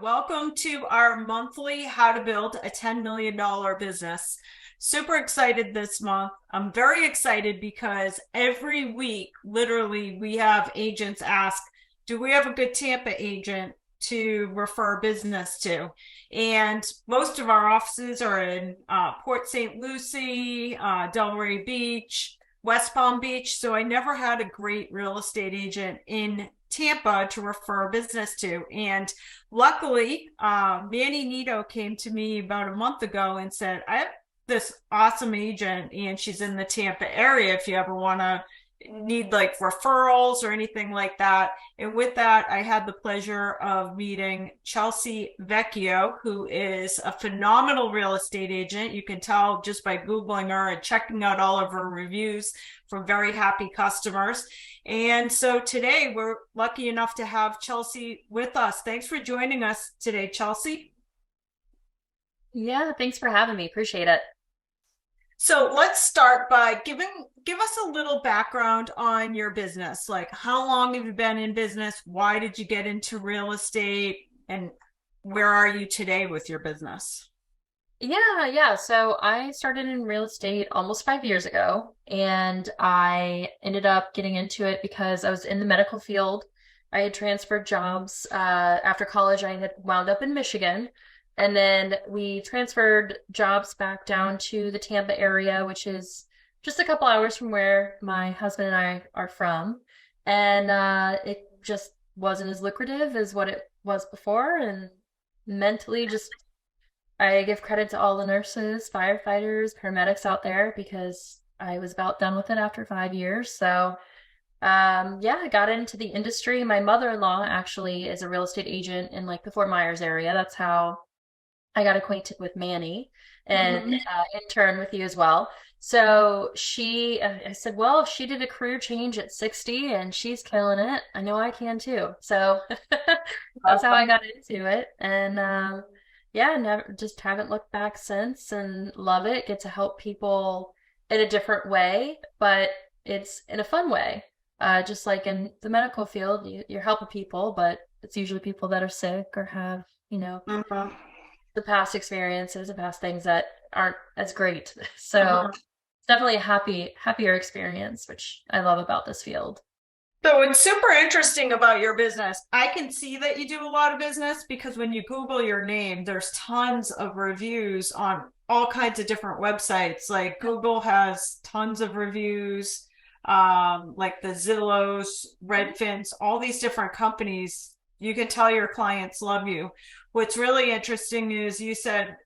Welcome to our monthly How to Build a $10 million Business. Super excited this month. I'm very excited because every week, literally, we have agents ask, do we have a good Tampa agent to refer business to? And most of our offices are in Port St. Lucie, Delray Beach, West Palm Beach. So I never had a great real estate agent in Tampa to refer business to. And luckily, Manny Nito came to me about a month ago and said, I have this awesome agent and she's in the Tampa area if you ever want to need like referrals or anything like that. And with that, I had the pleasure of meeting Chelsea Vecchio, who is a phenomenal real estate agent. You can tell just by Googling her and checking out all of her reviews from very happy customers. And so today we're lucky enough to have Chelsea with us. Thanks for joining us today, Chelsea. Yeah, thanks for having me. Appreciate it. So let's start by give us a little background on your business. Like, how long have you been in business? Why did you get into real estate? And where are you today with your business? Yeah. So I started in real estate almost 5 years ago, and I ended up getting into it because I was in the medical field. I had transferred jobs. After college, I had wound up in Michigan, and then we transferred jobs back down to the Tampa area, which is just a couple hours from where my husband and I are from. And it just wasn't as lucrative as what it was before, and mentally just I give credit to all the nurses, firefighters, paramedics out there because I was about done with it after 5 years. So, yeah, I got into the industry. My mother-in-law actually is a real estate agent in like the Fort Myers area. That's how I got acquainted with Manny and Mhm. intern with you as well. So I said, well, if she did a career change at 60 and she's killing it, I know I can too. So that's how I Awesome. got into it. And yeah, never just haven't looked back since and love it. Get to help people in a different way, but it's in a fun way. Just like in the medical field, you're helping people, but it's usually people that are sick or have, Mhm. the past experiences, the past things that aren't as great. So Mhm. it's definitely a happier experience, which I love about this field. So it's super interesting about your business. I can see that you do a lot of business because when you Google your name, there's tons of reviews on all kinds of different websites. Like Google has tons of reviews, like the Zillows, Redfins, all these different companies. You can tell your clients love you. What's really interesting is you said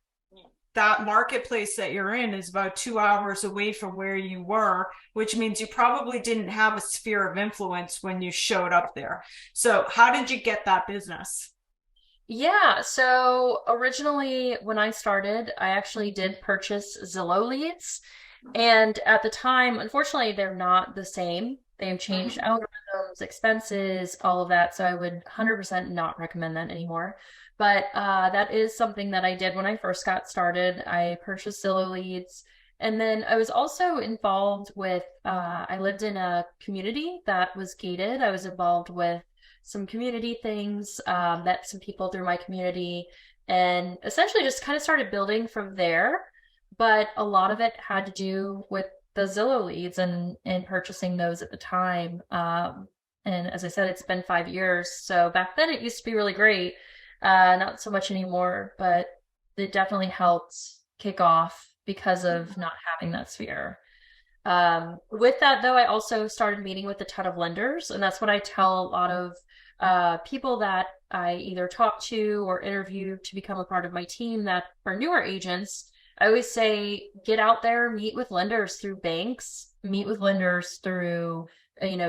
that marketplace that you're in is about 2 hours away from where you were, which means you probably didn't have a sphere of influence when you showed up there. So, how did you get that business? Yeah, so originally when I started, I actually did purchase Zillow leads. And at the time, unfortunately, they're not the same. They've changed algorithms, expenses, all of that. So I would 100% not recommend that anymore. But that is something that I did when I first got started. I purchased Zillow leads. And then I was also involved with, I lived in a community that was gated. I was involved with some community things, met some people through my community, and essentially just kind of started building from there. But a lot of it had to do with the Zillow leads and purchasing those at the time. And as I said, it's been 5 years. So back then it used to be really great. Not so much anymore, but it definitely helped kick off because of not having that sphere. With that, though, I also started meeting with a ton of lenders, and that's what I tell a lot of people that I either talk to or interview to become a part of my team that are newer agents. I always say, get out there, meet with lenders through banks, meet with lenders through,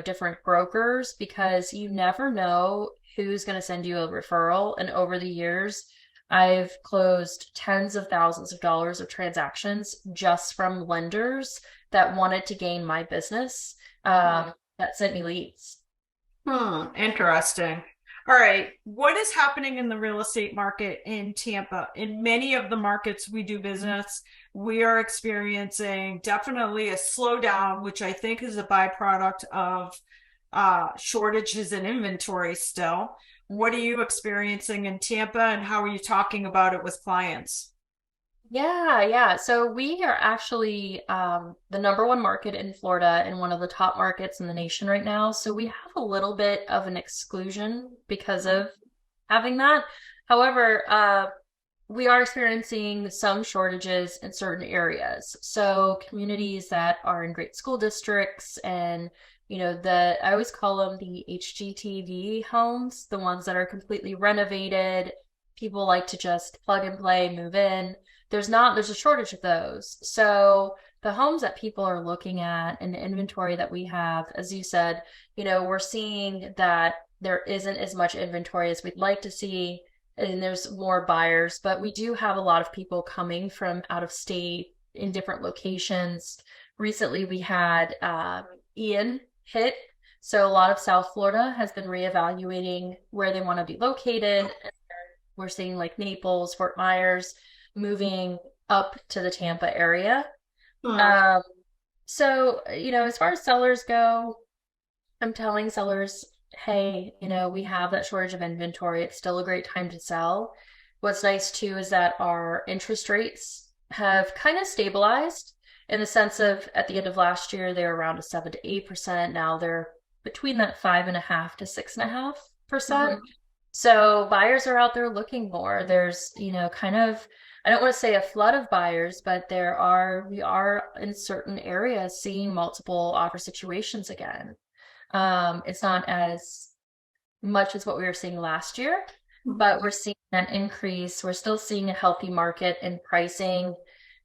different brokers, because you never know who's going to send you a referral. And over the years, I've closed tens of thousands of dollars of transactions just from lenders that wanted to gain my business, that sent me leads. Interesting. All right. What is happening in the real estate market in Tampa? In many of the markets we do business, we are experiencing definitely a slowdown, which I think is a byproduct of shortages in inventory still. what are you experiencing in Tampa and how are you talking about it with clients? Yeah, yeah. So we are actually the number one market in Florida and one of the top markets in the nation right now. So we have a little bit of an exclusion because of having that. However, we are experiencing some shortages in certain areas. So communities that are in great school districts and I always call them the HGTV homes, the ones that are completely renovated. People like to just plug and play, move in. There's a shortage of those. So the homes that people are looking at and the inventory that we have, as you said, we're seeing that there isn't as much inventory as we'd like to see, and there's more buyers, but we do have a lot of people coming from out of state in different locations. Recently, we had Ian hit, so a lot of South Florida has been reevaluating where they want to be located. We're seeing like Naples, Fort Myers moving up to the Tampa area. Hmm. Um, so, as far as sellers go, I'm telling sellers, hey, we have that shortage of inventory. It's still a great time to sell. What's nice too is that our interest rates have kind of stabilized in the sense of at the end of last year, they were around a 7 to 8%. Now they're between that 5.5 to 6.5%. Mhm. So buyers are out there looking more. There's, kind of, I don't want to say a flood of buyers, but we are in certain areas seeing multiple offer situations again. It's not as much as what we were seeing last year, but we're seeing an increase. We're still seeing a healthy market in pricing.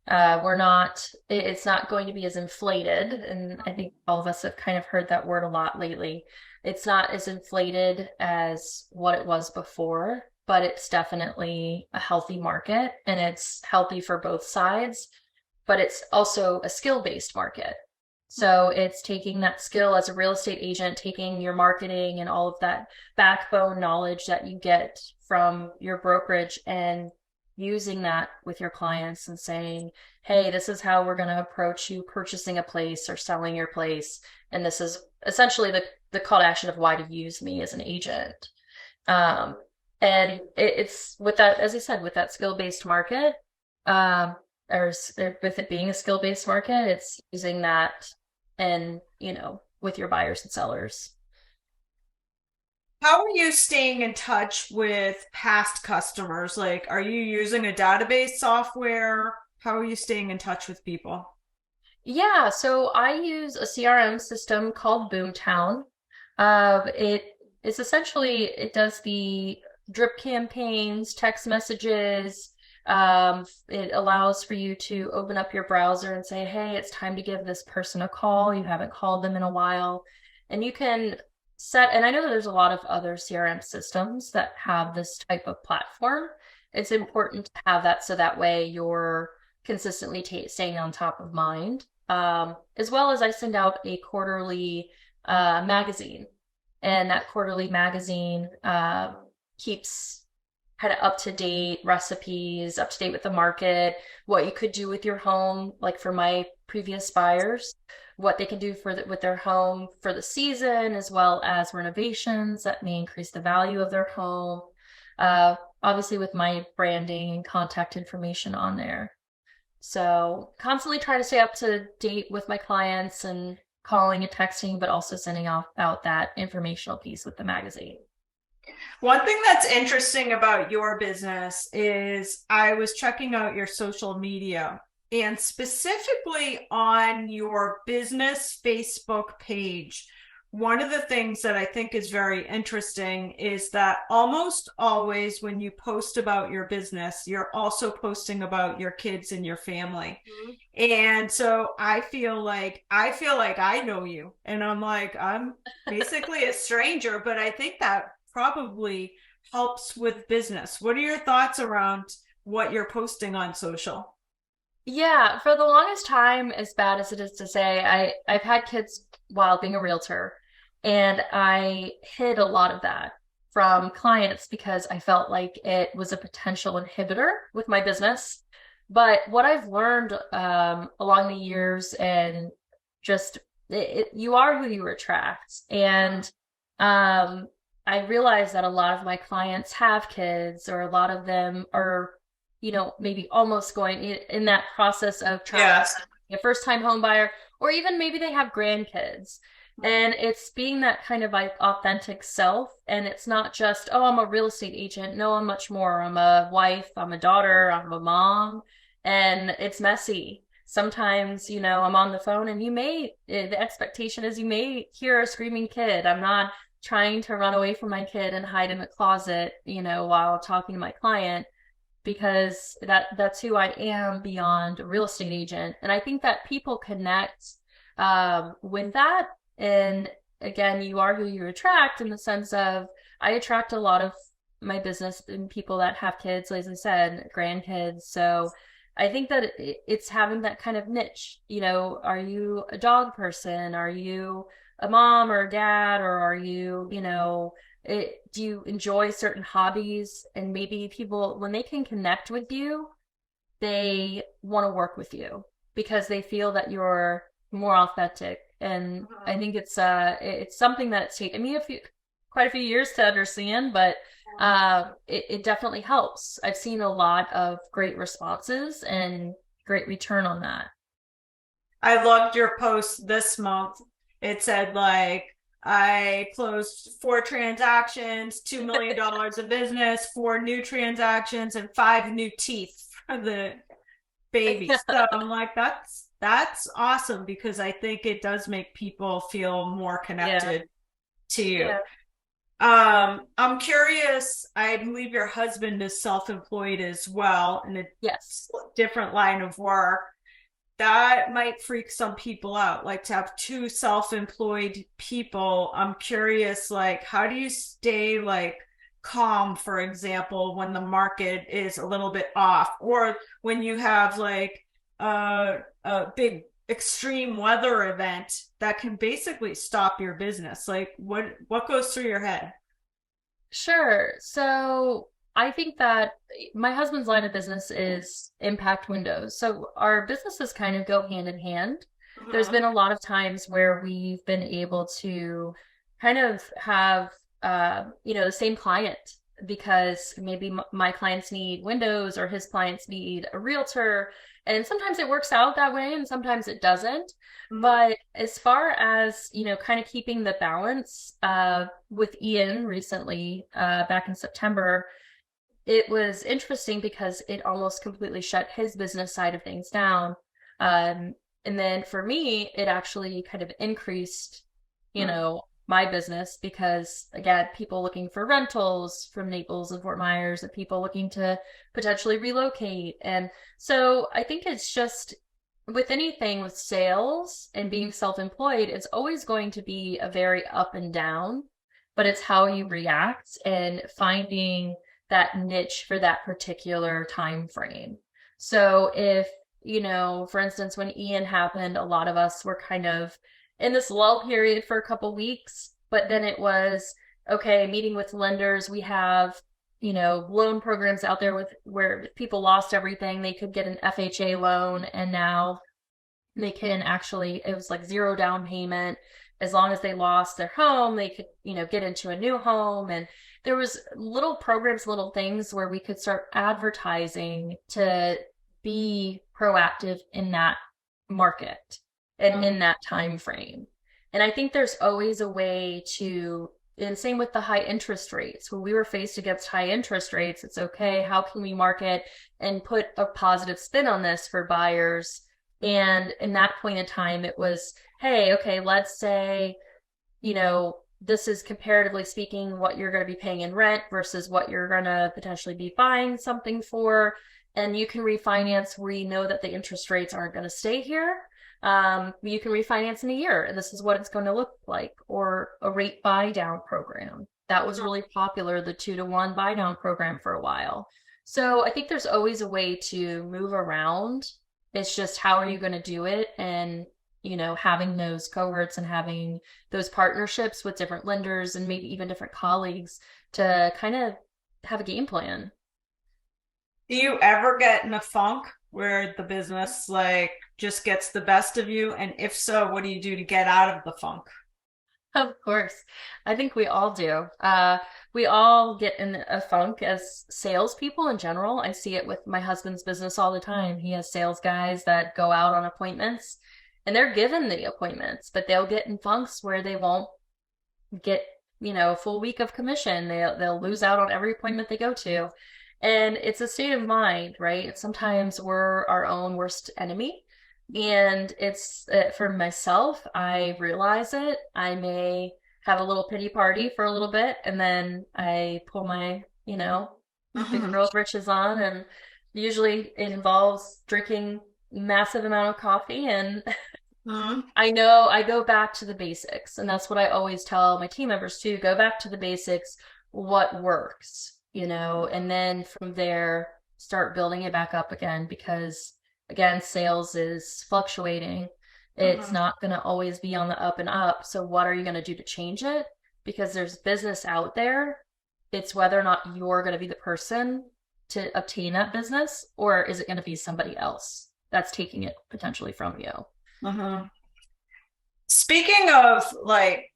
It's not going to be as inflated. And I think all of us have kind of heard that word a lot lately. It's not as inflated as what it was before, but it's definitely a healthy market and it's healthy for both sides, but it's also a skill-based market. So it's taking that skill as a real estate agent, taking your marketing and all of that backbone knowledge that you get from your brokerage and using that with your clients and saying, hey, this is how we're going to approach you purchasing a place or selling your place. And this is essentially the call to action of why to use me as an agent. Um, and it's with that, as I said, with that skill-based market, um, with it being a skill-based market, it's using that and, with your buyers and sellers. How are you staying in touch with past customers? Like, are you using a database software? How are you staying in touch with people? Yeah, so I use a CRM system called Boomtown. It's essentially it does the drip campaigns, text messages. It allows for you to open up your browser and say, "Hey, it's time to give this person a call. You haven't called them in a while." And you can set, and I know that there's a lot of other CRM systems that have this type of platform. It's important to have that so that way you're consistently staying on top of mind. As well as I send out a quarterly magazine, and that quarterly magazine keeps kind of up to date recipes, up to date with the market, what you could do with your home, like for my previous buyers, what they can do with their home for the season, as well as renovations that may increase the value of their home. Obviously, with my branding and contact information on there. So constantly try to stay up to date with my clients and calling and texting, but also sending out that informational piece with the magazine. One thing that's interesting about your business is I was checking out your social media and specifically on your business Facebook page. One of the things that I think is very interesting is that almost always when you post about your business, you're also posting about your kids and your family. Mhm. And so I feel like I know you and I'm basically a stranger, but I think that probably helps with business. What are your thoughts around what you're posting on social? Yeah, for the longest time, as bad as it is to say, I've had kids while being a realtor, and I hid a lot of that from clients because I felt like it was a potential inhibitor with my business. But what I've learned along the years and just you are who you attract, and um, I realize that a lot of my clients have kids, or a lot of them are, maybe almost going in that process of trying Yes. a first time home buyer, or even maybe they have grandkids. And it's being that kind of like authentic self. And it's not just, oh, I'm a real estate agent. No, I'm much more. I'm a wife, I'm a daughter, I'm a mom. And it's messy. Sometimes, I'm on the phone and the expectation is you may hear a screaming kid. I'm not trying to run away from my kid and hide in a closet, while talking to my client, because that's who I am beyond a real estate agent. And I think that people connect with that. And again, you are who you attract, in the sense of I attract a lot of my business and people that have kids, as I said, grandkids. So I think that it's having that kind of niche. Are you a dog person? Are you a mom or a dad? Or are you, do you enjoy certain hobbies? And maybe people, when they can connect with you, they want to work with you because they feel that you're more authentic. And I think it's something that it's taken me quite a few years to understand, but it definitely helps. I've seen a lot of great responses and great return on that. I loved your post this month. It said like I closed 4 transactions, $2 million of business, 4 new transactions, and 5 new teeth for the baby. So I'm like, that's awesome because I think it does make people feel more Yeah. connected to you. Yeah. I'm curious. I believe your husband is self-employed as well in a Yes. different line of work. That might freak some people out, like to have two self-employed people. I'm curious, like, how do you stay like calm, for example, when the market is a little bit off, or when you have like a big extreme weather event that can basically stop your business? Like, what goes through your head? Sure. So I think that my husband's line of business is impact windows. So our businesses kind of go hand in hand. There's Mhm. been a lot of times where we've been able to kind of have, the same client, because maybe my clients need windows or his clients need a realtor. And sometimes it works out that way and sometimes it doesn't. Mhm. But as far as, kind of keeping the balance, with Ian recently, back in September, it was interesting because it almost completely shut his business side of things down. Um, and then for me, it actually kind of increased, my business, because again, people looking for rentals from Naples and Fort Myers, and people looking to potentially relocate. And so I think it's just with anything with sales and being self-employed, it's always going to be a very up and down, but it's how you react and finding that niche for that particular time frame. So if, for instance, when Ian happened, a lot of us were kind of in this lull period for a couple weeks, but then it was okay, meeting with lenders. We have, loan programs out there with where people lost everything. They could get an FHA loan, and now they can actually, it was like zero down payment. As long as they lost their home, they could, get into a new home. And there was little programs, little things where we could start advertising to be proactive in that market and in that time frame. And I think there's always a way to, and same with the high interest rates. When we were faced against high interest rates, it's okay, how can we market and put a positive spin on this for buyers? And in that point in time, it was, hey, okay, let's say, this is comparatively speaking what you're going to be paying in rent versus what you're going to potentially be buying something for. And you can refinance. We know that the interest rates aren't going to stay here. You can refinance in a year, and this is what it's going to look like. Or a rate buy down program. That was really popular, the 2-to-1 buy down program for a while. So I think there's always a way to move around. It's just how are you going to do it? And, having those cohorts and having those partnerships with different lenders and maybe even different colleagues to kind of have a game plan. Do you ever get in a funk where the business like just gets the best of you? And if so, what do you do to get out of the funk? Of course. I think we all do. We all get in a funk as salespeople in general. I see it with my husband's business all the time. He has sales guys that go out on appointments and they're given the appointments, but they'll get in funks where they won't get, a full week of commission. They'll lose out on every appointment they go to. And it's a state of mind, right? Sometimes we're our own worst enemy. And it's for myself, I realize it. I may have a little pity party for a little bit, and then I pull my, big Mhm. girl britches on, and usually it involves drinking massive amount of coffee. And Mhm. I know I go back to the basics, and that's what I always tell my team members too. Go back to the basics, what works, and then from there start building it back up again because again, sales is fluctuating. It's Mhm. not going to always be on the up and up. So what are you going to do to change it? Because there's business out there. It's whether or not you're going to be the person to obtain that business, or is it going to be somebody else that's taking it potentially from you? Mhm. Speaking of like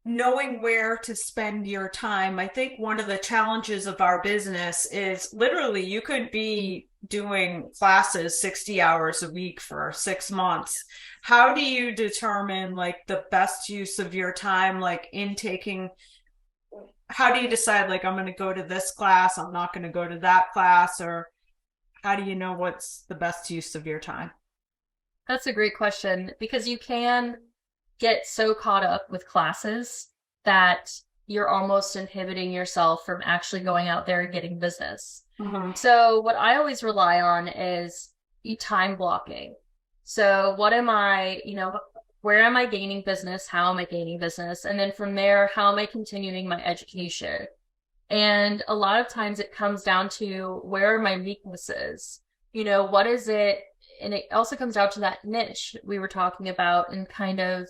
knowing where to spend your time, I think one of the challenges of our business is literally you could be doing classes 60 hours a week for 6 months. How do you determine like the best use of your time, like in taking, how do you decide like I'm going to go to this class, I'm not going to go to that class, or how do you know what's the best use of your time? That's a great question because you can get so caught up with classes that you're almost inhibiting yourself from actually going out there and getting business. Mm-hmm. So, what I always rely on is time blocking. So, what am I, where am I gaining business? How am I gaining business? And then from there, how am I continuing my education? And a lot of times it comes down to where are my weaknesses? What is it? And it also comes down to that niche we were talking about and kind of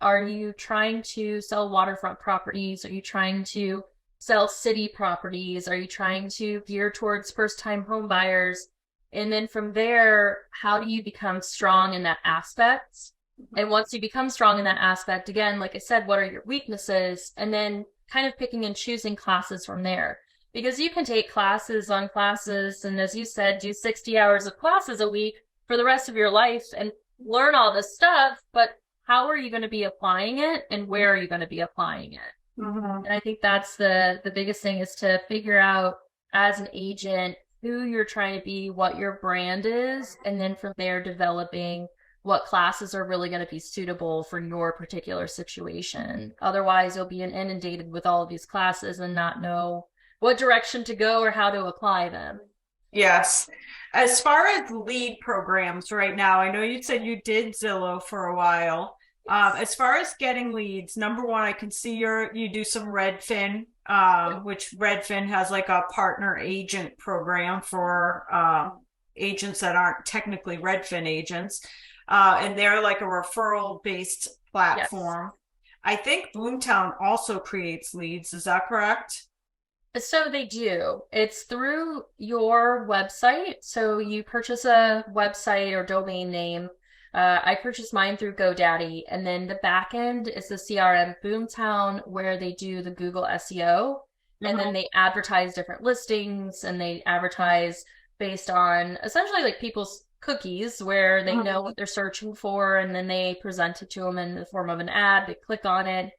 are you trying to sell waterfront properties? Are you trying to sell city properties? Are you trying to gear towards first time home buyers? And then from there, how do you become strong in that aspect? And once you become strong in that aspect, again, like I said, what are your weaknesses? And then kind of picking and choosing classes from there. Because you can take classes on classes, and as you said, do 60 hours of classes a week for the rest of your life and learn all this stuff, but how are you going to be applying it and where are you going to be applying it? Mm-hmm. And I think that's the biggest thing is to figure out as an agent who you're trying to be, what your brand is, and then from there developing what classes are really going to be suitable for your particular situation. Otherwise, you'll be inundated with all of these classes and not know what direction to go or how to apply them. Yes. As far as lead programs right now, I know you said you did Zillow for a while. Yes. As far as getting leads, number one, I can see you do some Redfin, which Redfin has like a partner agent program for agents that aren't technically Redfin agents. And they're like a referral based Yes. platform. I think Boomtown also creates leads. Is that correct? So they do. It's through your website. So you purchase a website or domain name. I purchased mine through GoDaddy, and then the back end is the CRM Boomtown, where they do the Google SEO, and then Mhm. they advertise different listings, and they advertise based on essentially like people's cookies, where they know what they're searching for, and then they present it to them in the form of an ad. They click on it,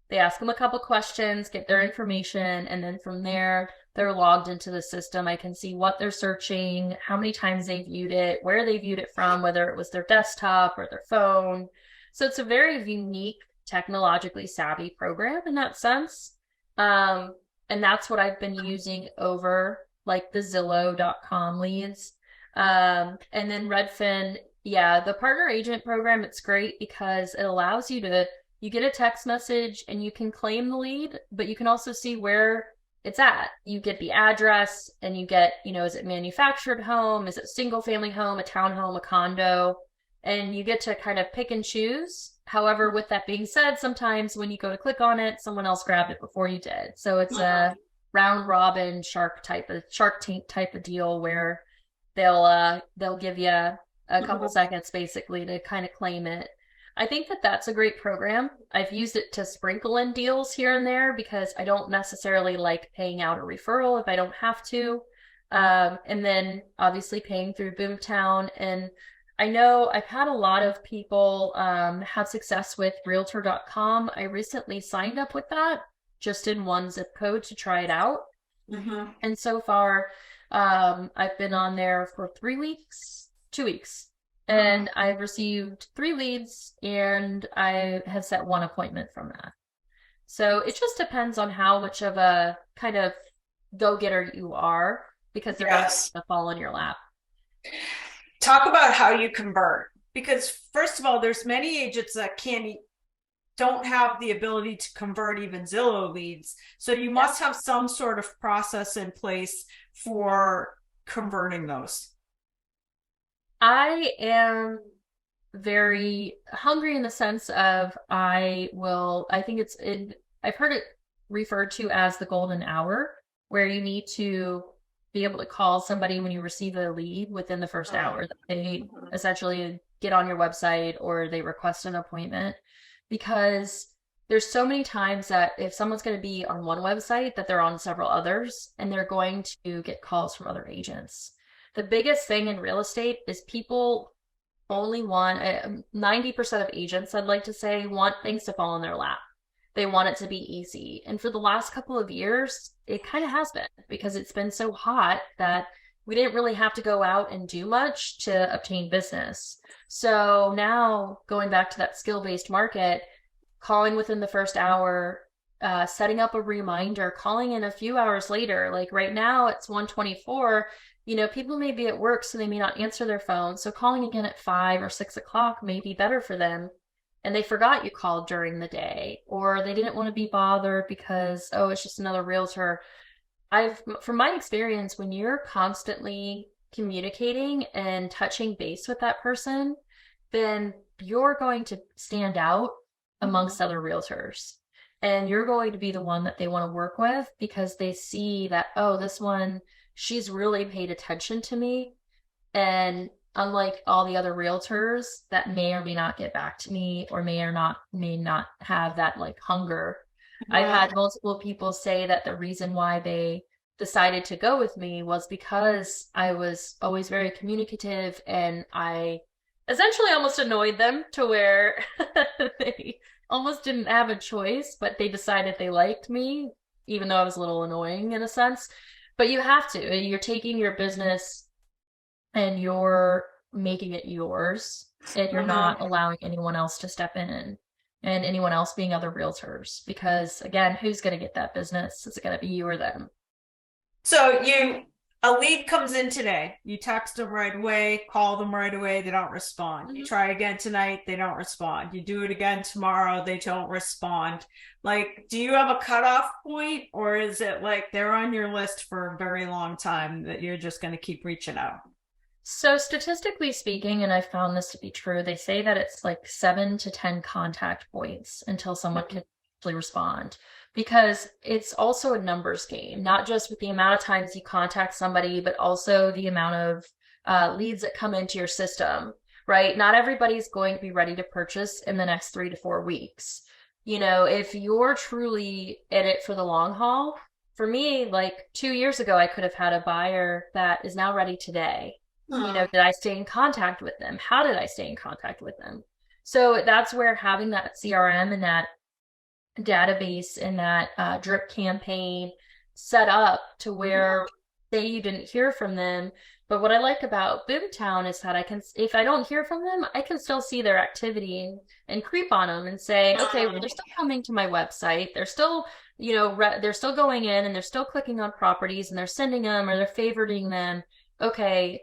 they ask them a couple questions, get their information, and then from there, they're logged into the system. I can see what they're searching, how many times they viewed it, where they viewed it from, whether it was their desktop or their phone. So it's a very unique, technologically savvy program in that sense. And that's what I've been using over like the Zillow.com leads. And then Redfin, yeah, the partner agent program, it's great because it allows you get a text message and you can claim the lead, but you can also see where it's at. You get the address and you get, is it manufactured home? Is it single family home, a townhome, a condo? And you get to kind of pick and choose. However, with that being said, sometimes when you go to click on it, someone else grabbed it before you did. So it's a round robin Shark Tank type of deal where they'll give you a couple seconds basically to kind of claim it. I think that that's a great program. I've used it to sprinkle in deals here and there because I don't necessarily like paying out a referral if I don't have to. And then obviously paying through Boomtown. And I know I've had a lot of people have success with Realtor.com. I recently signed up with that just in one zip code to try it out. Mm-hmm. And so far, I've been on there for 3 weeks, 2 weeks, and I've received 3 leads and I have set one appointment from that. So it just depends on how much of a kind of go-getter you are because they're not Yes. going to fall in your lap. Talk about how you convert. Because first of all, there's many agents that don't have the ability to convert even Zillow leads. So you Yeah. must have some sort of process in place for converting those. I am very hungry in the sense of I think I've heard it referred to as the golden hour, where you need to be able to call somebody when you receive a lead within the first hour that they essentially get on your website or they request an appointment. Because there's so many times that if someone's going to be on one website, that they're on several others and they're going to get calls from other agents. The biggest thing in real estate is people only want 90% of agents, I'd like to say, want things to fall in their lap. They want it to be easy. And for the last couple of years, it kind of has been because it's been so hot that we didn't really have to go out and do much to obtain business. So now going back to that skill-based market, calling within the first hour, setting up a reminder, calling in a few hours later. Like right now it's 1:24. People may be at work, so they may not answer their phone. So calling again at 5 or 6 o'clock may be better for them. And they forgot you called during the day, or they didn't want to be bothered because, oh, it's just another realtor. From my experience, when you're constantly communicating and touching base with that person, then you're going to stand out amongst other realtors. And you're going to be the one that they want to work with because they see that, oh, this one, she's really paid attention to me. And unlike all the other realtors that may or may not get back to me or may not have that like hunger. I've Yeah. had multiple people say that the reason why they decided to go with me was because I was always very communicative and I essentially almost annoyed them to where they almost didn't have a choice, but they decided they liked me, even though I was a little annoying in a sense. But you have to. You're taking your business and you're making it yours, and you're not Uh-huh. allowing anyone else to step in and anyone else being other realtors. Because again, who's going to get that business? Is it going to be you or them? So a lead comes in today. You text them right away, call them right away, they don't respond. You Mhm. try again tonight, they don't respond. You do it again tomorrow, they don't respond. Like, do you have a cutoff point, or is it like they're on your list for a very long time that you're just going to keep reaching out? So, statistically speaking, and I found this to be true, they say that it's like 7 to 10 contact points until someone can actually respond because it's also a numbers game, not just with the amount of times you contact somebody, but also the amount of leads that come into your system, right? Not everybody's going to be ready to purchase in the next 3 to 4 weeks. If you're truly in it for the long haul, for me, like 2 years ago, I could have had a buyer that is now ready today. Did I stay in contact with them? How did I stay in contact with them? So that's where having that CRM and that database and that drip campaign set up to where, say you didn't hear from them. But what I like about Boomtown is that if I don't hear from them, I can still see their activity and creep on them and say, okay, well, they're still coming to my website. They're still, they're still going in and they're still clicking on properties and they're sending them or they're favoriting them. Okay,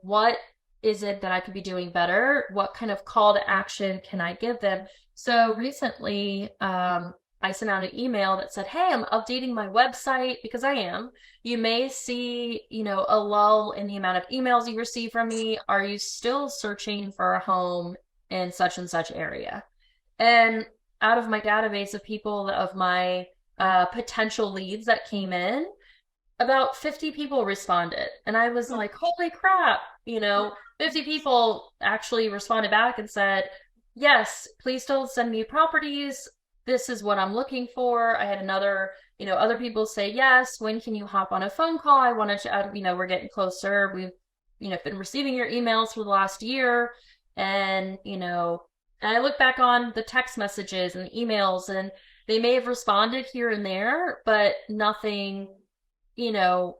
what is it that I could be doing better? What kind of call to action can I give them? So recently, I sent out an email that said, hey, I'm updating my website because I am. You may see, a lull in the amount of emails you receive from me. Are you still searching for a home in such and such area? And out of my database of people, of my potential leads that came in, about 50 people responded. And I was like, holy crap, 50 people actually responded back and said, yes, please still send me properties. This is what I'm looking for. I had another, other people say, yes, when can you hop on a phone call? I wanted to, we're getting closer. We've, been receiving your emails for the last year. And, and I look back on the text messages and emails, and they may have responded here and there, but nothing, you know,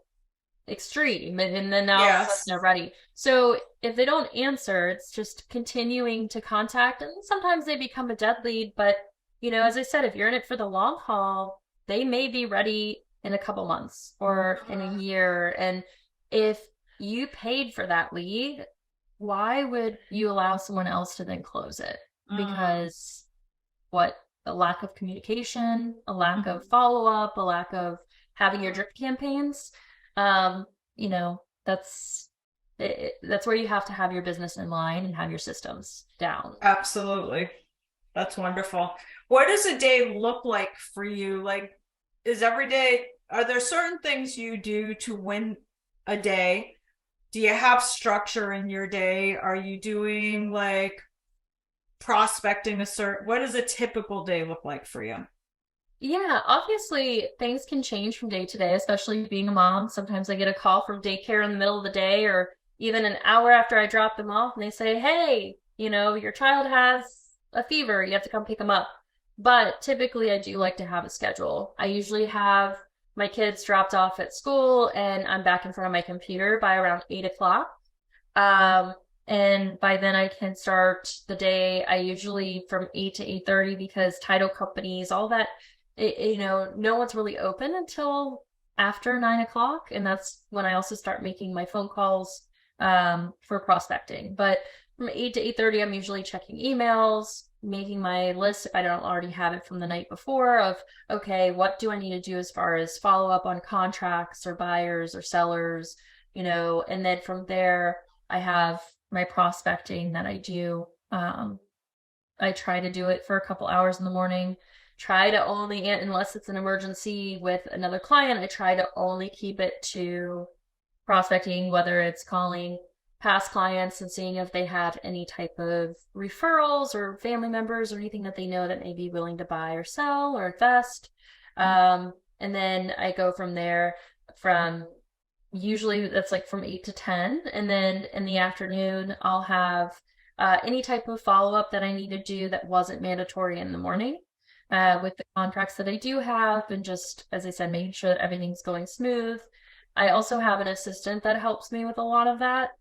extreme, and then now all of a sudden Yes. they're ready. So if they don't answer, it's just continuing to contact, and sometimes they become a dead lead. But as I said, if you're in it for the long haul, they may be ready in a couple months or in a year. And if you paid for that lead, why would you allow someone else to then close it? Mm. Because what a lack of communication, a lack of follow up, a lack of having your drip campaigns. Um, that's that's where you have to have your business in line and have your systems down. Absolutely. That's wonderful. What does a day look like for you? Like, is every day, are there certain things you do to win a day? Do you have structure in your day? Are you doing like prospecting a certain, what does a typical day look like for you? Yeah, obviously things can change from day to day, especially being a mom. Sometimes I get a call from daycare in the middle of the day or even an hour after I drop them off and they say, "Hey, your child has a fever. You have to come pick them up." But typically I do like to have a schedule. I usually have my kids dropped off at school and I'm back in front of my computer by around 8 o'clock. Um, and by then I can start the day. I usually from 8 to 8:30 because title companies, all that, no one's really open until after 9 o'clock. And that's when I also start making my phone calls, for prospecting. But from 8 to 8:30, I'm usually checking emails, making my list if I don't already have it from the night before of, okay, what do I need to do as far as follow up on contracts or buyers or sellers, and then from there, I have my prospecting that I do. I try to do it for a couple hours in the morning. Try to only, unless it's an emergency with another client, I try to only keep it to prospecting, whether it's calling past clients and seeing if they have any type of referrals or family members or anything that they know that may be willing to buy or sell or invest. And then I go from there from usually that's like from 8 to 10. And then in the afternoon, I'll have any type of follow up that I need to do that wasn't mandatory in the morning with the contracts that I do have. And just, as I said, making sure that everything's going smooth. I also have an assistant that helps me with a lot of that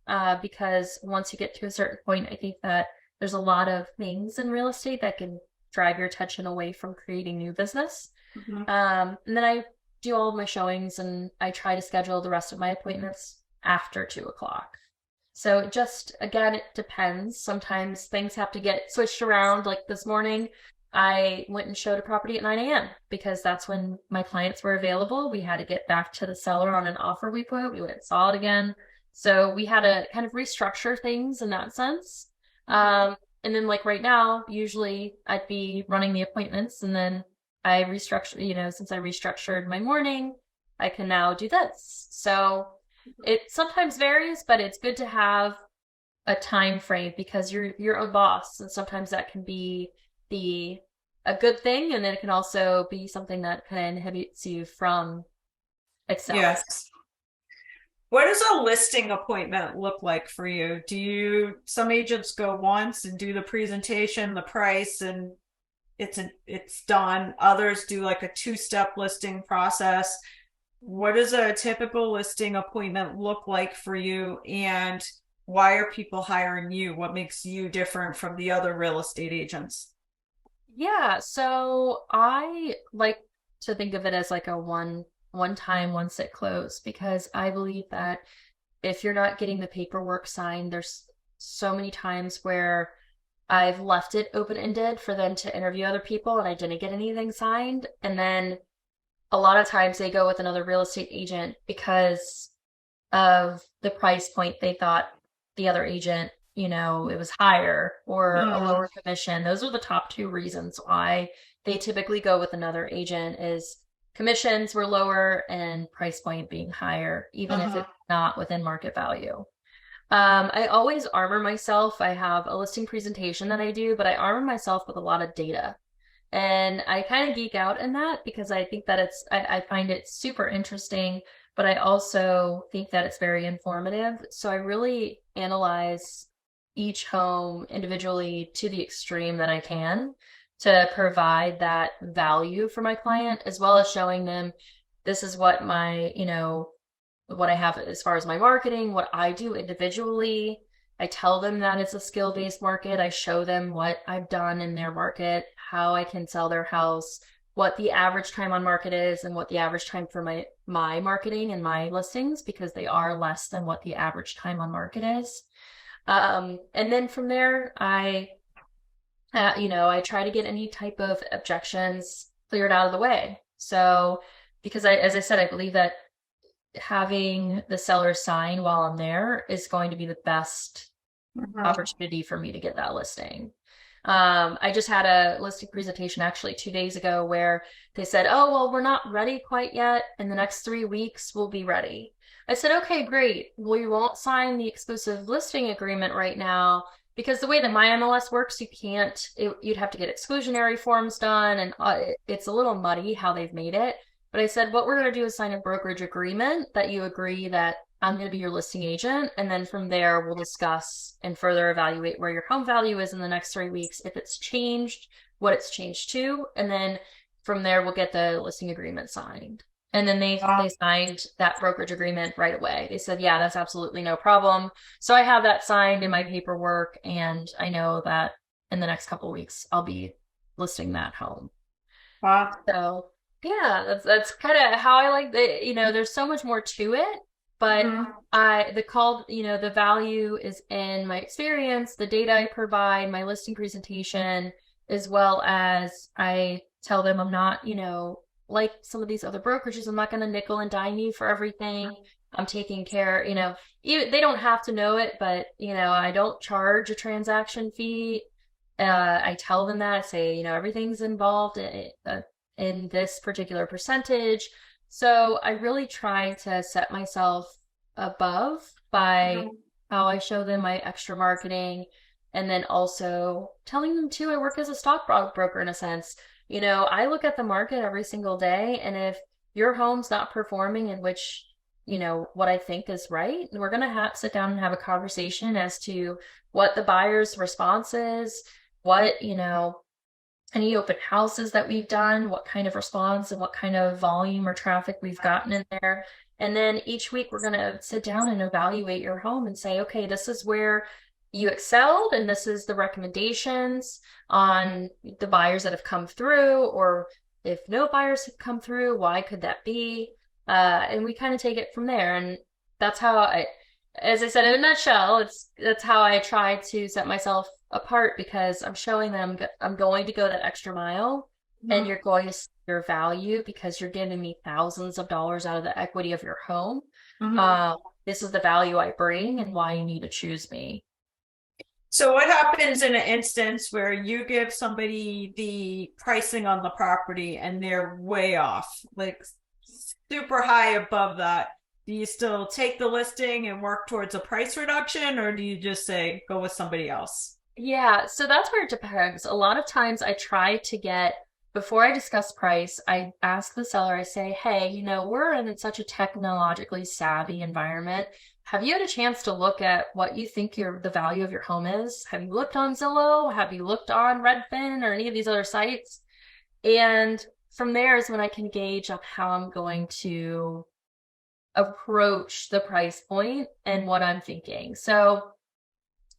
because once you get to a certain point, I think that there's a lot of things in real estate that can drive your attention away from creating new business. Mhm. And then I do all of my showings and I try to schedule the rest of my appointments after 2 o'clock. So it just, again, it depends. Sometimes things have to get switched around. Like this morning, I went and showed a property at 9 a.m. because that's when my clients were available. We had to get back to the seller on an offer we put. We went and saw it again. So we had to kind of restructure things in that sense. And then like right now, usually I'd be running the appointments and then I restructure, since I restructured my morning, I can now do this. So it sometimes varies, but it's good to have a time frame because you're a boss, and sometimes that can be the a good thing, and then it can also be something that kind of inhibits you from excelling. Yes. What does a listing appointment look like for you? Do you, some agents go once and do the presentation, the price, and it's done. Others do like a two-step listing process. What does a typical listing appointment look like for you? And why are people hiring you? What makes you different from the other real estate agents? Yeah, so I like to think of it as like a one time, one sit close because I believe that if you're not getting the paperwork signed, there's so many times where I've left it open ended for them to interview other people and I didn't get anything signed. And then a lot of times they go with another real estate agent because of the price point. They thought the other agent, it was higher or a Mm, lower commission. Those are the top two reasons why they typically go with another agent is commissions were lower and price point being higher, even if uh-huh. it's not within market value. I always armor myself. I have a listing presentation that I do, but I armor myself with a lot of data. And I kind of geek out in that because I think that I find it super interesting, but I also think that it's very informative. So I really analyze each home individually to the extreme that I can to provide that value for my client, as well as showing them this is what what I have as far as my marketing, what I do individually. I tell them that it's a skill-based market. I show them what I've done in their market, how I can sell their house, what the average time on market is, and what the average time for my marketing and my listings, because they are less than what the average time on market is. And then from there, I try to get any type of objections cleared out of the way. So, because as I said, I believe that having the seller sign while I'm there is going to be the best Mhm. opportunity for me to get that listing. I just had a listing presentation actually 2 days ago where they said, "Oh, well, we're not ready quite yet. In the next 3 weeks, we'll be ready." I said, "Okay, great. We won't sign the exclusive listing agreement right now because the way that my MLS works, you'd have to get exclusionary forms done, and it's a little muddy how they've made it." But I said, what we're going to do is sign a brokerage agreement that you agree that I'm going to be your listing agent. And then from there, we'll discuss and further evaluate where your home value is in the next 3 weeks, if it's changed, what it's changed to. And then from there, we'll get the listing agreement signed. And then they signed that brokerage agreement right away. They said, yeah, that's absolutely no problem. So I have that signed in my paperwork, and I know that in the next couple of weeks, I'll be listing that home. Wow. So yeah, that's kind of how I like the, there's so much more to it, but Mhm. the value is in my experience, the data I provide, my listing presentation, as well as I tell them I'm not, like some of these other brokerages, I'm not going to nickel and dime you for everything. I'm taking care, they don't have to know it, but, I don't charge a transaction fee. I tell them that I say, everything's involved in this particular percentage. So I really try to set myself above by Mhm. how I show them my extra marketing, and then also telling them too, I work as a stockbroker in a sense. I look at the market every single day, and if your home's not performing in which, what I think is right, we're going to have sit down and have a conversation as to what the buyer's response is, what, any open houses that we've done, what kind of response and what kind of volume or traffic we've gotten in there. And then each week we're going to sit down and evaluate your home and say, okay, this is where you excelled, and this is the recommendations on the buyers that have come through, or if no buyers have come through, why could that be? And we kind of take it from there. And that's how as I said in a nutshell, that's how I try to set myself apart, because I'm showing them I'm going to go that extra mile, and Mhm. you're going to see your value because you're giving me thousands of dollars out of the equity of your home. Mhm. Uh, this is the value I bring and why you need to choose me. So what happens in an instance where you give somebody the pricing on the property and they're way off, like super high above that? Do you still take the listing and work towards a price reduction, or do you just say go with somebody else? Yeah, so that's where it depends. A lot of times I try to get, before I discuss price, I ask the seller, I say, hey, we're in such a technologically savvy environment. Have you had a chance to look at what you think the value of your home is? Have you looked on Zillow? Have you looked on Redfin or any of these other sites? And from there is when I can gauge on how I'm going to approach the price point and what I'm thinking. So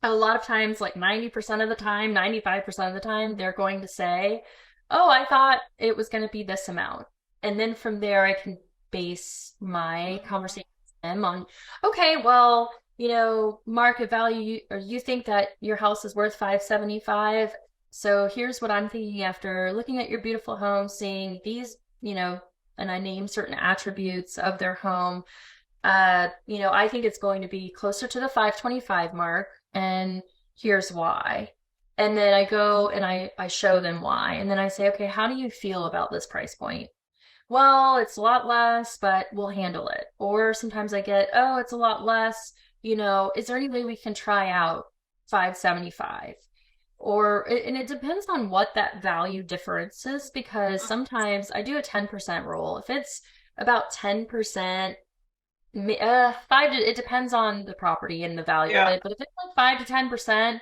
a lot of times, like 90% of the time, 95% of the time, they're going to say, oh, I thought it was going to be this amount. And then from there, I can base my conversation with them on, okay, well, market value, or you think that your house is worth 575. So here's what I'm thinking after looking at your beautiful home, seeing these, and I name certain attributes of their home. I think it's going to be closer to the 525 mark, and here's why. And then I go and I show them why. And then I say, okay, how do you feel about this price point? Well, it's a lot less, but we'll handle it. Or sometimes I get, oh, it's a lot less. is there any way we can try out 575? And it depends on what that value difference is, because sometimes I do a 10% rule. If it's about 10%, it depends on the property and the value of Yeah. it. But if it's like 5 to 10%,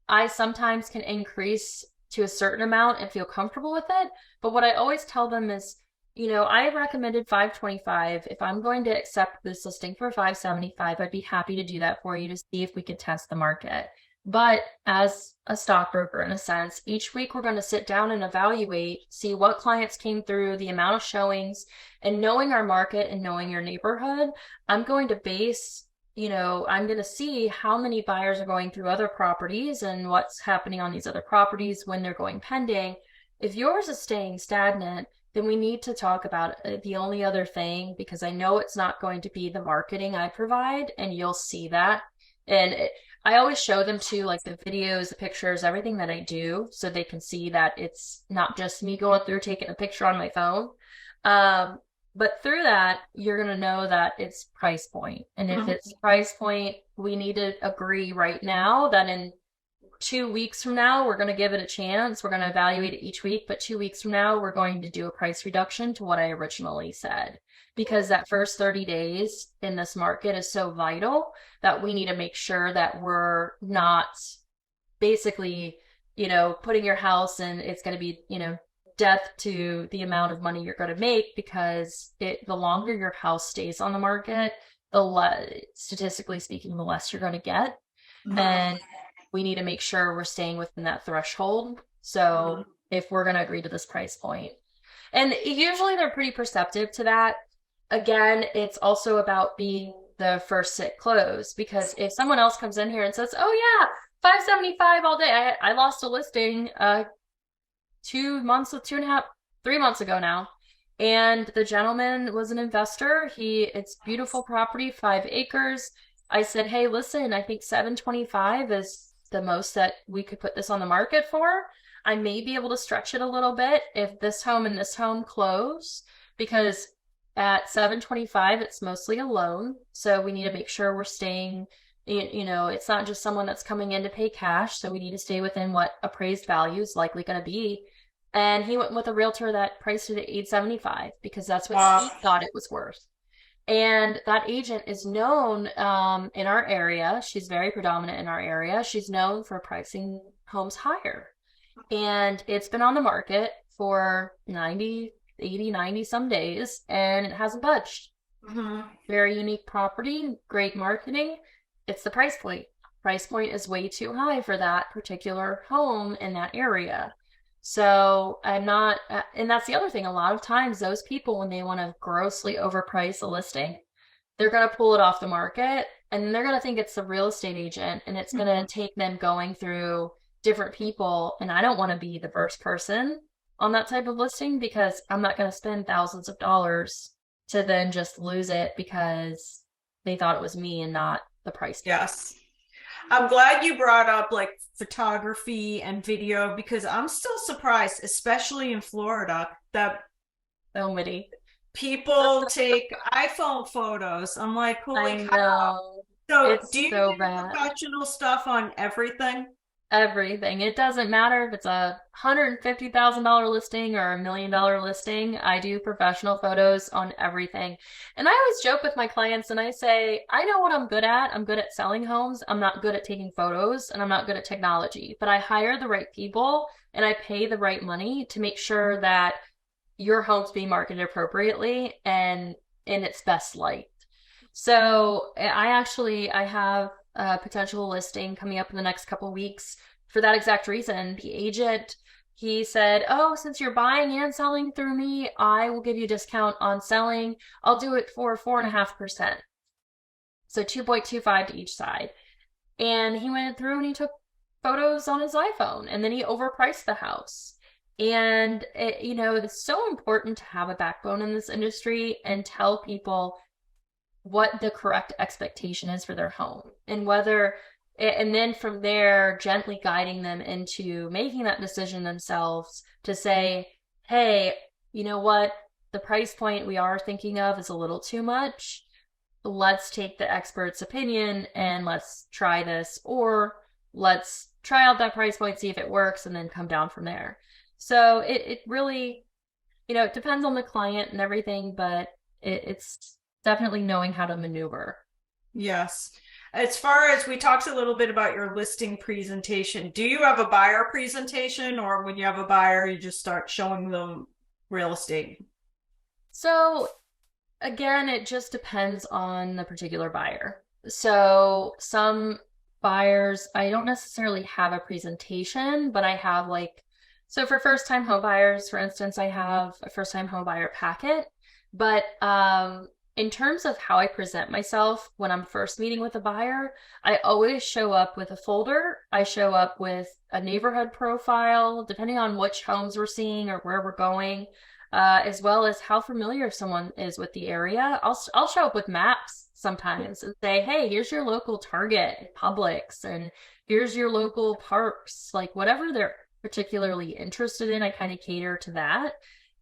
I sometimes can increase to a certain amount and feel comfortable with it. But what I always tell them is, I recommended 525. If I'm going to accept this listing for 575, I'd be happy to do that for you to see if we could test the market. But as a stockbroker, in a sense, each week we're going to sit down and evaluate, see what clients came through, the amount of showings, and knowing our market and knowing your neighborhood, I'm going to base I'm going to see how many buyers are going through other properties and what's happening on these other properties when they're going pending. If yours is staying stagnant, then we need to talk about the only other thing, because I know it's not going to be the marketing I provide, and you'll see that. I always show them too, like the videos, the pictures, everything that I do, so they can see that it's not just me going through taking a picture on my phone. Um, but through that, you're going to know that it's price point. And if it's price point, we need to agree right now that in 2 weeks from now, we're going to give it a chance. We're going to evaluate it each week. But 2 weeks from now, we're going to do a price reduction to what I originally said. Because that first 30 days in this market is so vital that we need to make sure that we're not basically, putting your house and it's going to be, death to the amount of money you're going to make, because the longer your house stays on the market, the less, statistically speaking, the less you're going to get. And we need to make sure we're staying within that threshold. So if we're going to agree to this price point, and usually they're pretty perceptive to that. Again, it's also about being the first sit close, because if someone else comes in here and says, oh yeah, 575 all day. I lost a listing 2 months, 2.5, 3 months ago now. And the gentleman was an investor. It's beautiful property, 5 acres. I said, hey, listen, I think 725 is the most that we could put this on the market for. I may be able to stretch it a little bit if this home and this home close, because at 725, it's mostly a loan. So we need to make sure we're staying, it's not just someone that's coming in to pay cash. So we need to stay within what appraised value is likely going to be. And he went with a realtor that priced it at 875 because that's what he thought it was worth. And that agent is known in our area. She's very predominant in our area. She's known for pricing homes higher. And it's been on the market for 90, 80, 90 some days, and it hasn't budged. Very unique property, great marketing. It's the price point. Price point is way too high for that particular home in that area. So I'm not, and that's the other thing. A lot of times, those people, when they want to grossly overprice a listing, they're going to pull it off the market, and they're going to think it's the real estate agent, and it's going to take them going through different people. And I don't want to be the first person on that type of listing, because I'm not going to spend thousands of dollars to then just lose it because they thought it was me and not the price. Yes. I'm glad you brought up like photography and video, because I'm still surprised, especially in Florida, that So witty. people take iPhone photos. I'm like, holy I cow. know. So It's do you so do bad. professional stuff on everything? Everything. It doesn't matter if it's a $150,000 listing or $1 million listing. I do professional photos on everything. And I always joke with my clients and I say, I know what I'm good at. I'm good at selling homes. I'm not good at taking photos, and I'm not good at technology, but I hire the right people and I pay the right money to make sure that your home's being marketed appropriately and in its best light. So I have a potential listing coming up in the next couple weeks for that exact reason. The agent, he said, oh, since you're buying and selling through me, I will give you a discount on selling. I'll do it for 4.5%. So 2.25 to each side. And he went through and he took photos on his iPhone, and then he overpriced the house. And it's so important to have a backbone in this industry and tell people what the correct expectation is for their home, and then from there, gently guiding them into making that decision themselves to say, hey, you know what? The price point we are thinking of is a little too much. let's take the expert's opinion and let's try this, or let's try out that price point, see if it works, and then come down from there. So it really, it depends on the client and everything, but it's definitely knowing how to maneuver. Yes. As far as we talked a little bit about your listing presentation, do you have a buyer presentation, or when you have a buyer, you just start showing them real estate? So again, it just depends on the particular buyer. So some buyers, I don't necessarily have a presentation, but I have like, so for first time home buyers, for instance, I have a first time home buyer packet. But in terms of how I present myself when I'm first meeting with a buyer, I always show up with a folder. I show up with a neighborhood profile, depending on which homes we're seeing or where we're going, as well as how familiar someone is with the area. I'll show up with maps sometimes and say, hey, here's your local Target, Publix, and here's your local parks, like whatever they're particularly interested in, I kind of cater to that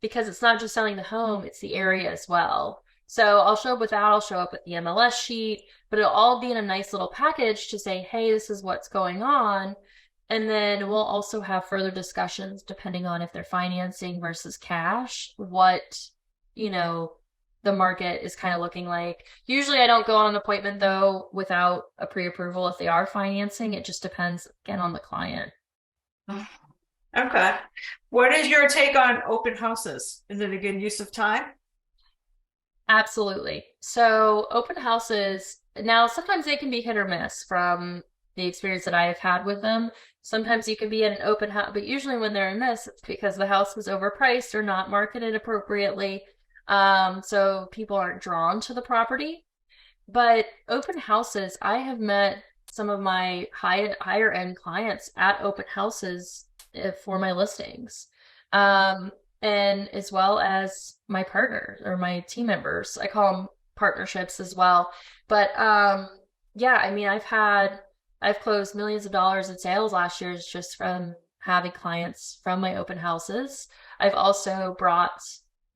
because it's not just selling the home, it's the area as well. So I'll show up with that, I'll show up with the MLS sheet, but it'll all be in a nice little package to say, hey, this is what's going on. And then we'll also have further discussions depending on if they're financing versus cash, what, you know, the market is kind of looking like. Usually I don't go on an appointment though without a pre-approval if they are financing. It just depends again on the client. Okay. What is your take on open houses? Is it a good use of time? Absolutely. So open houses, now sometimes they can be hit or miss from the experience that I have had with them. Sometimes you can be at an open house, but usually when they're a miss, it's because the house was overpriced or not marketed appropriately. So people aren't drawn to the property. But open houses, I have met some of my higher end clients at open houses for my listings. Um, and as well as my partners or my team members. I call them partnerships as well. But yeah, I mean, I've closed millions of dollars in sales last year just from having clients from my open houses. I've also brought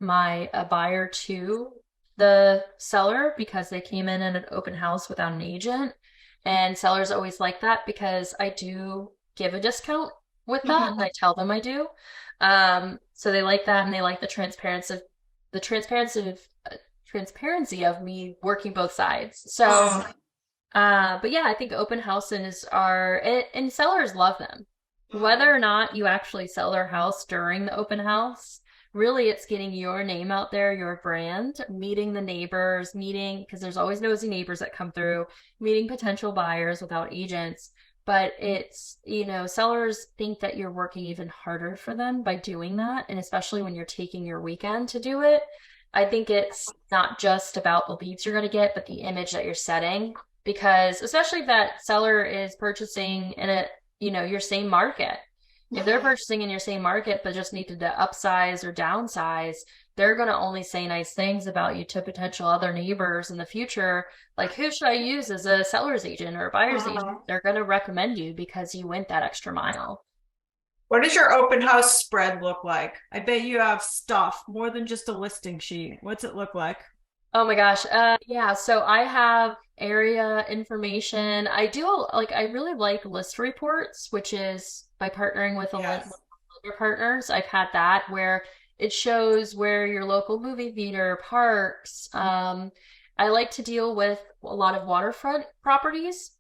my a buyer to the seller because they came in at an open house without an agent. And sellers always like that because I do give a discount with that, and I tell them I do. So they like that, and they like the transparency of me working both sides. So, but yeah, I think open houses and sellers love them. Whether or not you actually sell their house during the open house, really it's getting your name out there, your brand, meeting the neighbors, because there's always nosy neighbors that come through, meeting potential buyers without agents. But sellers think that you're working even harder for them by doing that. And especially when you're taking your weekend to do it, I think it's not just about the leads you're going to get, but the image that you're setting. Because especially if that seller is purchasing in your same market. If they're purchasing in your same market, but just needed to upsize or downsize, they're going to only say nice things about you to potential other neighbors in the future. Like, who should I use as a seller's agent or a buyer's agent? They're going to recommend you because you went that extra mile. What does your open house spread look like? I bet you have stuff more than just a listing sheet. What's it look like? Oh my gosh. Yeah, so I have area information. I really like list reports, which is by partnering with Yes. other partners. I've had that where it shows where your local movie theater, parks. I like to deal with a lot of waterfront properties.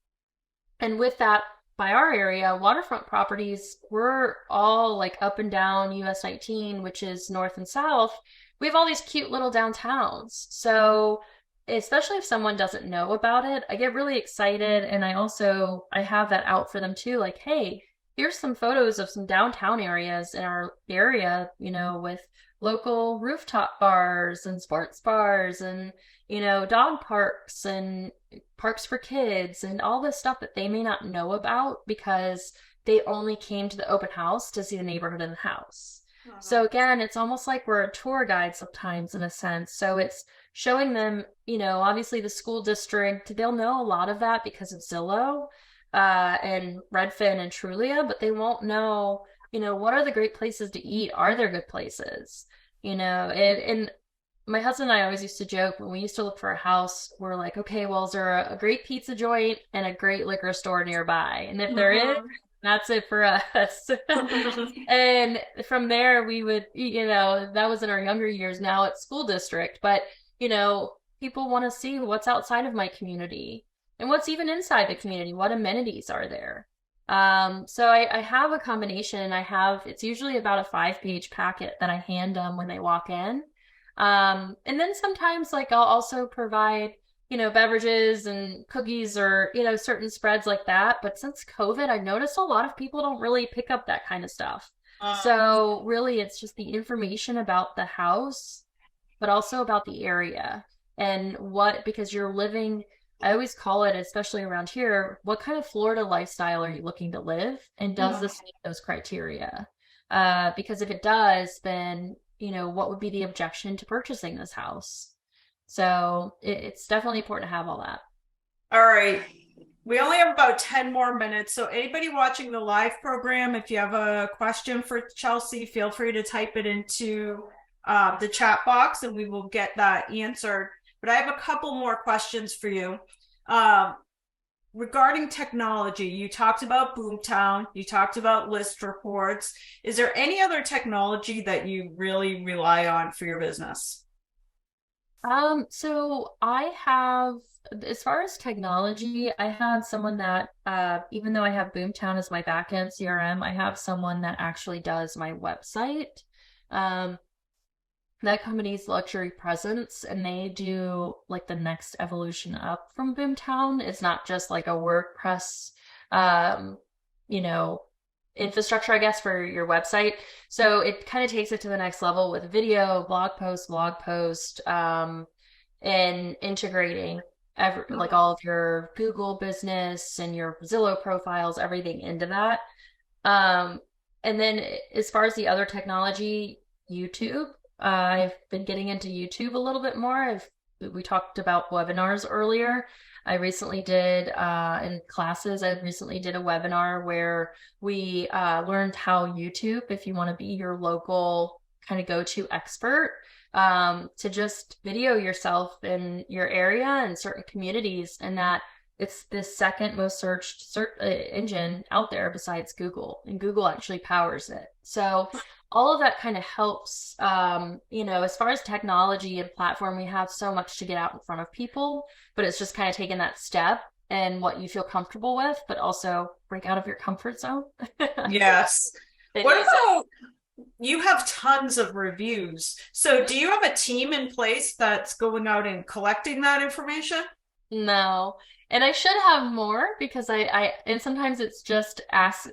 And with that, by our area, waterfront properties, we're all like up and down US 19, which is north and south. We have all these cute little downtowns. So, especially if someone doesn't know about it, I get really excited. And I have that out for them too. Like, hey, here's some photos of some downtown areas in our area, with local rooftop bars and sports bars and, dog parks and parks for kids and all this stuff that they may not know about because they only came to the open house to see the neighborhood and the house. So again, it's almost like we're a tour guide sometimes in a sense. So it's showing them, obviously the school district, they'll know a lot of that because of Zillow, and Redfin and Trulia, but they won't know, what are the great places to eat? Are there good places? And my husband and I always used to joke when we used to look for a house, we're like, okay, well, is there a great pizza joint and a great liquor store nearby? And if there is, Mhm. that's it for us. And from there, we would, that was in our younger years. Now it's school district, but, people want to see what's outside of my community and what's even inside the community. What amenities are there? So I have a combination. It's usually about a 5-page packet that I hand them when they walk in. And then sometimes like I'll also provide, beverages and cookies or, certain spreads like that. But since COVID, I've noticed a lot of people don't really pick up that kind of stuff. So really it's just the information about the house, but also about the area and because you're living, I always call it, especially around here, what kind of Florida lifestyle are you looking to live? And does this meet those criteria? Because if it does, then, what would be the objection to purchasing this house? So it's definitely important to have all that. All right. We only have about 10 more minutes. So, anybody watching the live program, if you have a question for Chelsea, feel free to type it into the chat box and we will get that answered. But I have a couple more questions for you. Um, Regarding technology, you talked about Boomtown, you talked about list reports. Is there any other technology that you really rely on for your business? So I have, as far as technology, I have someone that, even though I have Boomtown as my backend CRM, I have someone that actually does my website. Um, that company's Luxury Presence, and they do like the next evolution up from Boomtown. It's not just like a WordPress, um, you know, infrastructure, I guess, for your website. So it kind of takes it to the next level with video, blog post, and integrating like all of your Google business and your Zillow profiles, everything into that. Um, and then as far as the other technology, YouTube. I've been getting into YouTube a little bit more. We talked about webinars earlier. I recently did in classes. I recently did a webinar where we learned how YouTube, if you want to be your local kind of go-to expert, to just video yourself in your area and certain communities, and that it's the second most searched engine out there besides Google, and Google actually powers it. So all of that kind of helps. As far as technology and platform, we have so much to get out in front of people, but it's just kind of taking that step and what you feel comfortable with, but also break out of your comfort zone. Yes. Then What use it. about you have tons of reviews? So, do you have a team in place that's going out and collecting that information? No. And I should have more because and sometimes it's just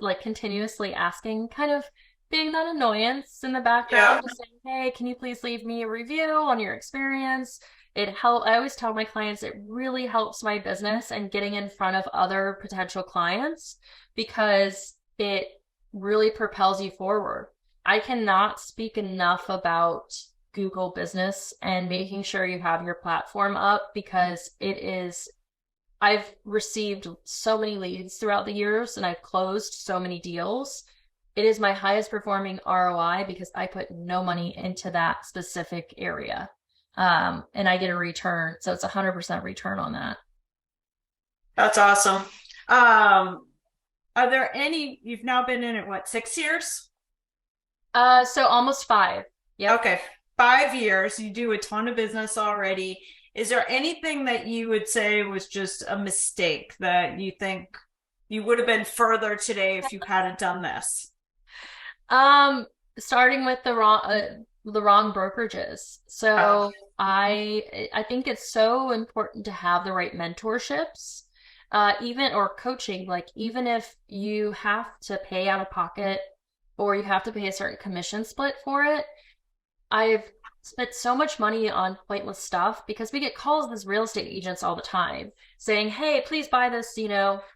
like continuously asking, kind of being that annoyance in the Yeah. background, just saying, hey, can you please leave me a review on your experience? I always tell my clients it really helps my business and getting in front of other potential clients because it really propels you forward. I cannot speak enough about Google Business and making sure you have your platform up because I've received so many leads throughout the years and I've closed so many deals. It is my highest performing ROI because I put no money into that specific area. And I get a return. So it's 100% return on that. That's awesome. Um, are there any, you've now been in it, what, 6 years? So almost 5. Yep. Okay, 5 years. You do a ton of business already. Is there anything that you would say was just a mistake that you think you would have been further today if you hadn't done this? Um, Starting with the wrong brokerages. Uh, So I think it's so important to have the right mentorships, even or coaching. Like even if you have to pay out of pocket or you have to pay a certain commission split for it, I've spent so much money on pointless stuff because we get calls as real estate agents all the time saying, hey, please buy this,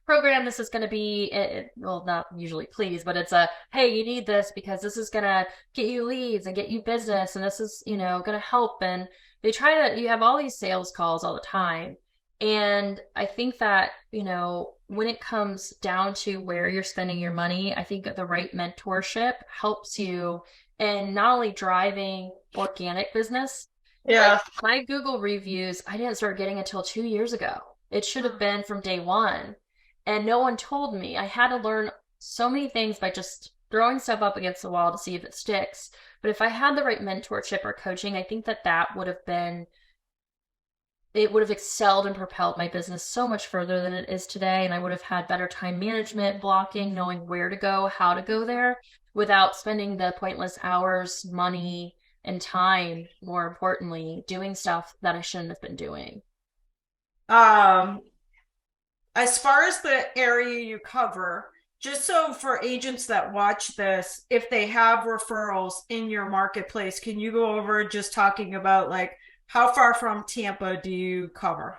program. This is going to be, well, not usually please, but it's hey, you need this because this is going to get you leads and get you business. And this is, going to help. And you have all these sales calls all the time. And I think that, when it comes down to where you're spending your money, I think that the right mentorship helps you in not only driving organic business, Yeah. Like my Google reviews, I didn't start getting until 2 years ago. It should have been from day one. And no one told me. I had to learn so many things by just throwing stuff up against the wall to see if it sticks. But if I had the right mentorship or coaching, I think that that would have been, it would have excelled and propelled my business so much further than it is today. And I would have had better time management, blocking, knowing where to go, how to go there without spending the pointless hours, money, and time, more importantly, doing stuff that I shouldn't have been doing. Um, as far as the area you cover, just so for agents that watch this, if they have referrals in your marketplace, can you go over just talking about like how far from Tampa do you cover?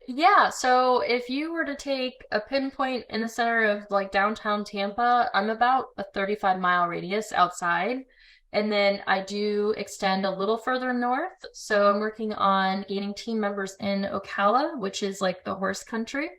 Yeah, so if you were to take a pinpoint in the center of like downtown Tampa, I'm about a 35-mile radius outside. And then I do extend a little further north. So I'm working on gaining team members in Ocala, which is like the horse country.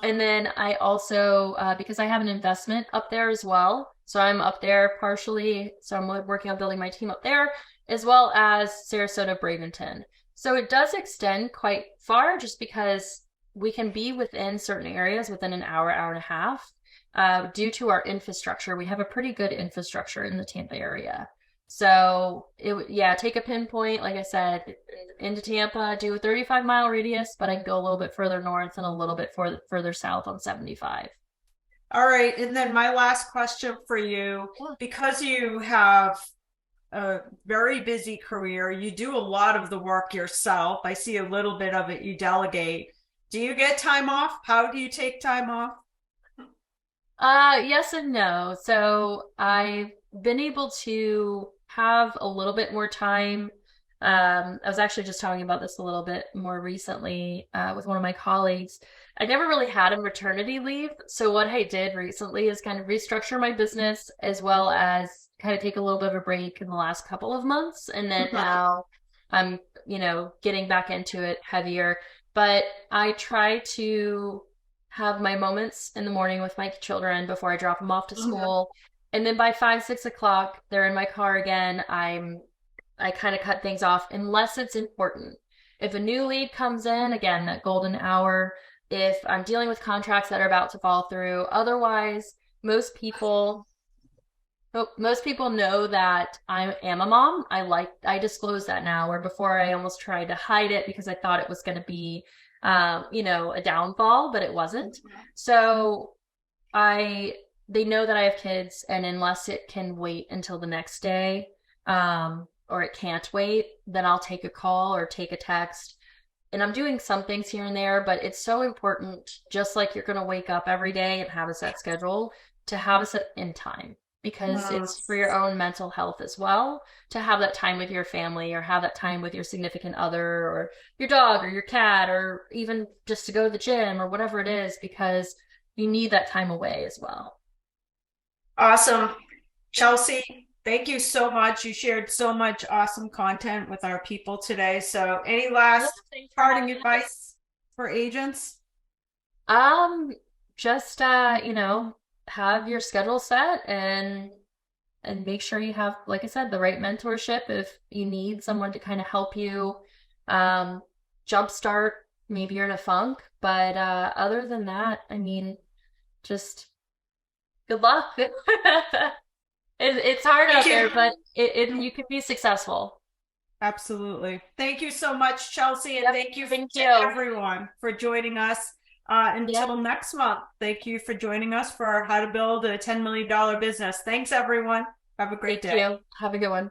And then I also, because I have an investment up there as well, so I'm up there partially. So I'm working on building my team up there, as well as Sarasota, Bradenton. So it does extend quite far just because we can be within certain areas within an hour, hour and a half. Due to our infrastructure, we have a pretty good infrastructure in the Tampa area. So yeah, take a pinpoint, like I said, into Tampa, do a 35-mile radius, but I can go a little bit further north and a little bit further south on 75. All right. And then my last question for you, Yeah. because you have a very busy career, you do a lot of the work yourself. I see a little bit of it you delegate. Do you get time off? How do you take time off? Yes and no. So I've been able to have a little bit more time. I was actually just talking about this a little bit more recently with one of my colleagues. I never really had a maternity leave. So what I did recently is kind of restructure my business as well as kind of take a little bit of a break in the last couple of months. And then now I'm, getting back into it heavier. But I try to have my moments in the morning with my children before I drop them off to school. And then by 5, 6 o'clock, they're in my car again. I kind of cut things off unless it's important. If a new lead comes in, again, that golden hour, if I'm dealing with contracts that are about to fall through, otherwise, most people most people know that I am a mom. I disclose that now, where before I almost tried to hide it because I thought it was going to be a downfall, but it wasn't. So I they know that I have kids, and unless it can wait until the next day, or it can't wait, then I'll take a call or take a text. And I'm doing some things here and there, but it's so important, just like you're going to wake up every day and have a set schedule, to have a set in time because it's for your own mental health as well to have that time with your family or have that time with your significant other or your dog or your cat or even just to go to the gym or whatever it is because you need that time away as well. Awesome. Chelsea, thank you so much. You shared so much awesome content with our people today. So, any Yeah, last thanks for parting having me. advice for agents? Um, just have your schedule set and make sure you have, like I said, the right mentorship if you need someone to kind of help you um jumpstart maybe you're in a funk. But other than that, I mean, just good luck. It's hard Thank out you. there, but you can be successful. Absolutely. Thank you so much, Chelsea, and Yep, thank you thank to you. everyone for joining us. Yep, Until next month, thank you for joining us for How to Build a $10 Million Business. Thanks, everyone. Have a great thank day. you. Have a good one.